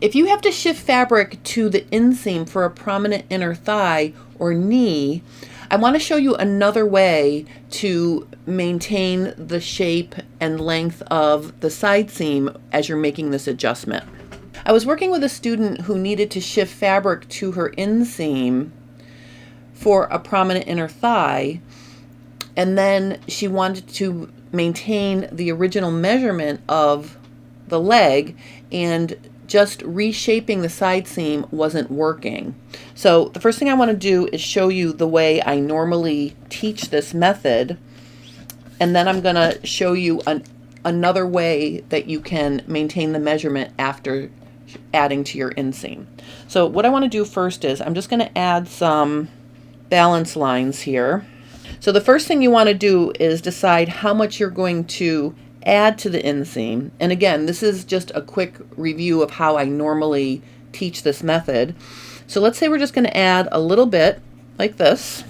If you have to shift fabric to the inseam for a prominent inner thigh or knee, I want to show you another way to maintain the shape and length of the side seam as you're making this adjustment. I was working with a student who needed to shift fabric to her inseam for a prominent inner thigh, and then she wanted to maintain the original measurement of the leg, and just reshaping the side seam wasn't working. So the first thing I want to do is show you the way I normally teach this method, and then I'm going to show you another way that you can maintain the measurement after adding to your inseam. So what I want to do first is I'm just going to add some balance lines here. So the first thing you want to do is decide how much you're going to add to the inseam. And again, this is just a quick review of how I normally teach this method. So let's say we're just going to add a little bit like this.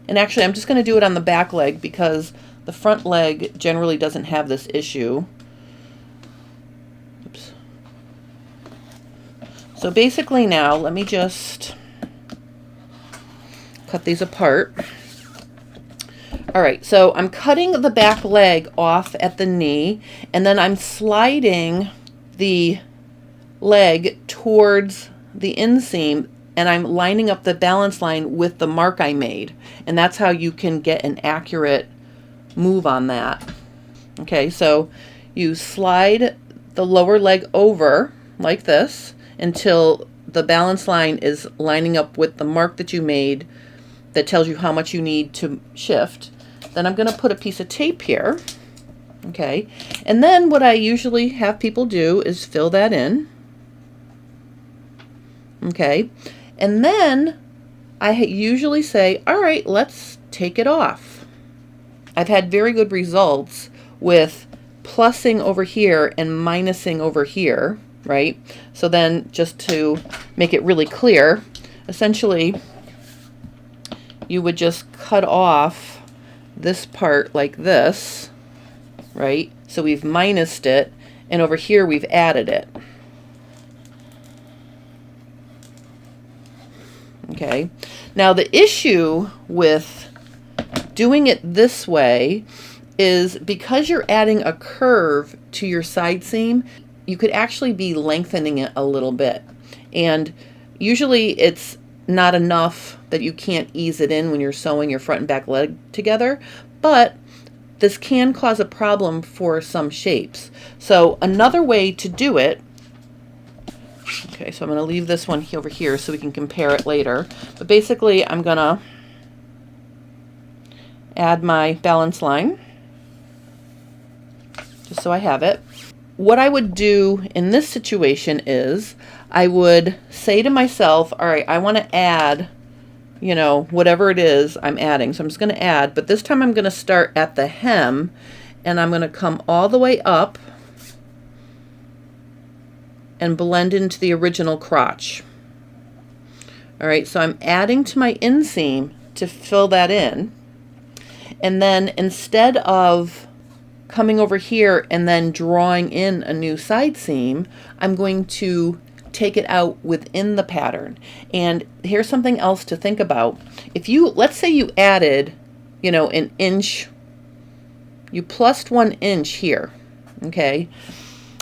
And actually, I'm just going to do it on the back leg because the front leg generally doesn't have this issue. Oops. So basically now, let me just cut these apart. All right, so I'm cutting the back leg off at the knee, and then I'm sliding the leg towards the inseam, and I'm lining up the balance line with the mark I made. And that's how you can get an accurate move on that. Okay, so you slide the lower leg over like this until the balance line is lining up with the mark that you made that tells you how much you need to shift. Then I'm going to put a piece of tape here. Okay, and then what I usually have people do is fill that in. Okay, and then I usually say, all right, let's take it off. I've had very good results with plussing over here and minusing over here, right? So then just to make it really clear, essentially you would just cut off this part like this, right? So we've minused it, and over here we've added it. Okay, now the issue with doing it this way is because you're adding a curve to your side seam, you could actually be lengthening it a little bit. And usually it's not enough that you can't ease it in when you're sewing your front and back leg together, but this can cause a problem for some shapes. So another way to do it, okay, so I'm going to leave this one over here so we can compare it later, but basically I'm going to add my balance line just so I have it. What I would do in this situation is I would say to myself, all right, I want to add, you know, whatever it is I'm adding. So I'm just going to add, but this time I'm going to start at the hem, and I'm going to come all the way up and blend into the original crotch. All right, so I'm adding to my inseam to fill that in. And then instead of coming over here and then drawing in a new side seam, I'm going to take it out within the pattern. And here's something else to think about. If you, let's say you added, you know, an inch, you plussed 1 inch here, okay?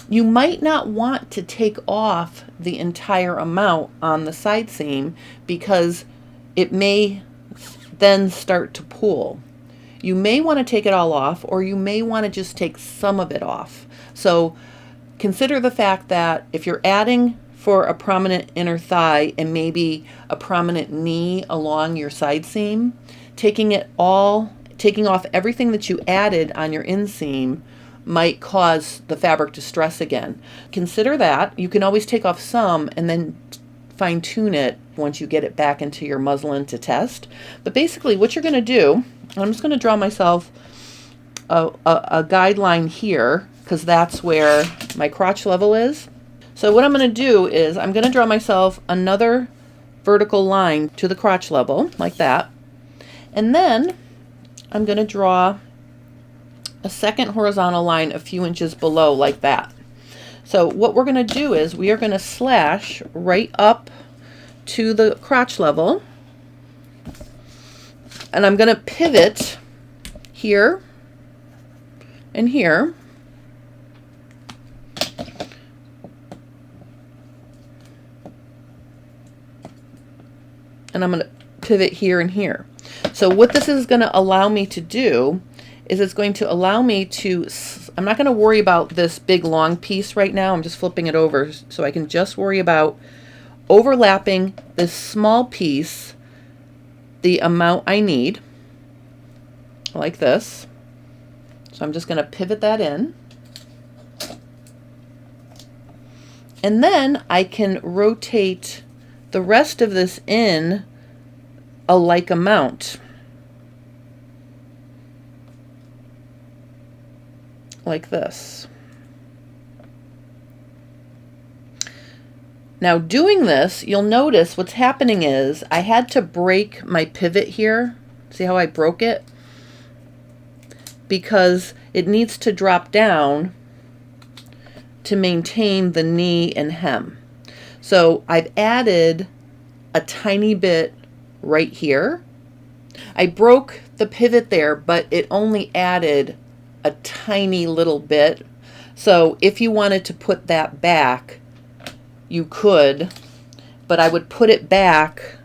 You might not want to take off the entire amount on the side seam because it may then start to pull. You may want to take it all off, or you may want to just take some of it off. So consider the fact that if you're adding for a prominent inner thigh and maybe a prominent knee along your side seam, taking off everything that you added on your inseam might cause the fabric to stress again. Consider that. You can always take off some and then fine tune it once you get it back into your muslin to test. But basically what you're going to do, I'm just going to draw myself a guideline here because that's where my crotch level is. So what I'm going to do is I'm going to draw myself another vertical line to the crotch level like that. And then I'm going to draw a second horizontal line a few inches below like that. So So what we're going to do is we are going to slash right up to the crotch level, and I'm going to pivot here and here, and I'm going to pivot here and here. So what this is going to allow me to do is it's going to allow me to, I'm not going to worry about this big long piece right now. I'm just flipping it over so I can just worry about overlapping this small piece the amount I need, like this. So I'm just going to pivot that in. And then I can rotate the rest of this in a like amount. Like this. Now doing this, you'll notice what's happening is I had to break my pivot here. See how I broke it? Because it needs to drop down to maintain the knee and hem. So I've added a tiny bit right here. I broke the pivot there, but it only added a tiny little bit. So if you wanted to put that back, you could, but I would put it back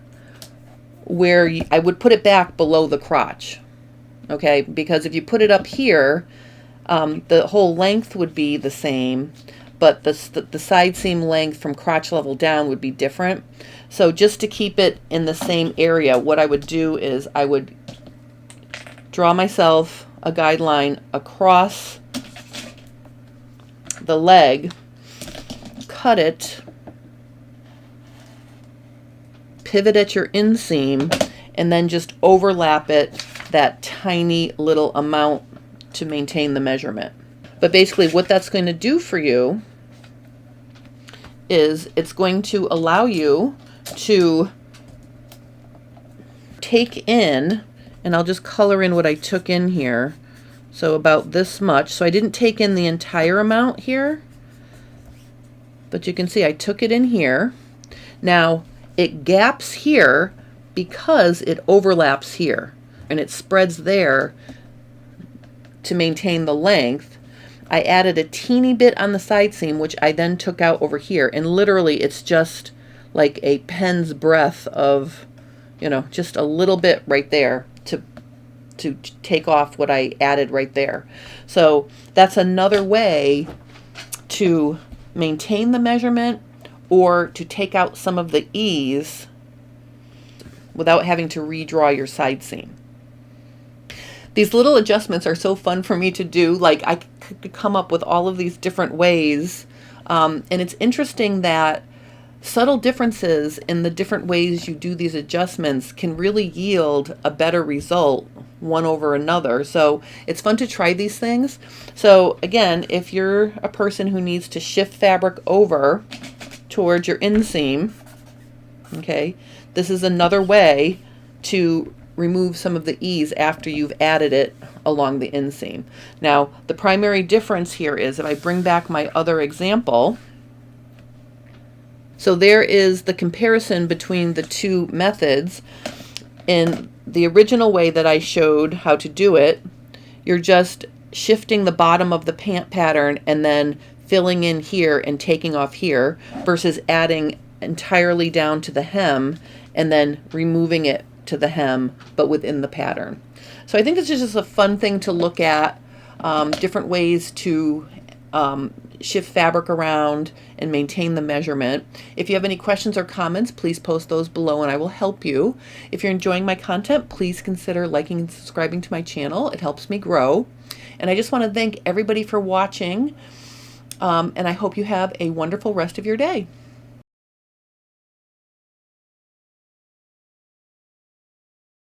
where I would put it back below the crotch. Okay, because if you put it up here, the whole length would be the same, but the side seam length from crotch level down would be different. So just to keep it in the same area, what I would do is I would draw myself a guideline across the leg, cut it, pivot at your inseam, and then just overlap it that tiny little amount to maintain the measurement. But basically what that's going to do for you is it's going to allow you to take in, and I'll just color in what I took in here. So about this much. So I didn't take in the entire amount here, but you can see I took it in here. Now it gaps here because it overlaps here, and it spreads there to maintain the length. I added a teeny bit on the side seam, which I then took out over here, and literally it's just like a pen's breadth of, you know, just a little bit right there to take off what I added right there. So that's another way to maintain the measurement or to take out some of the ease without having to redraw your side seam. These little adjustments are so fun for me to do. Like I could come up with all of these different ways. And it's interesting that subtle differences in the different ways you do these adjustments can really yield a better result one over another. So it's fun to try these things. So again, if you're a person who needs to shift fabric over towards your inseam, okay, this is another way to remove some of the ease after you've added it along the inseam. Now, the primary difference here is if I bring back my other example, so there is the comparison between the two methods. In the original way that I showed how to do it, you're just shifting the bottom of the pant pattern and then filling in here and taking off here, versus adding entirely down to the hem and then removing it to the hem, but within the pattern. So I think it's just a fun thing to look at, different ways to shift fabric around and maintain the measurement. If you have any questions or comments, please post those below and I will help you. If you're enjoying my content, please consider liking and subscribing to my channel. It helps me grow. And I just want to thank everybody for watching, and I hope you have a wonderful rest of your day.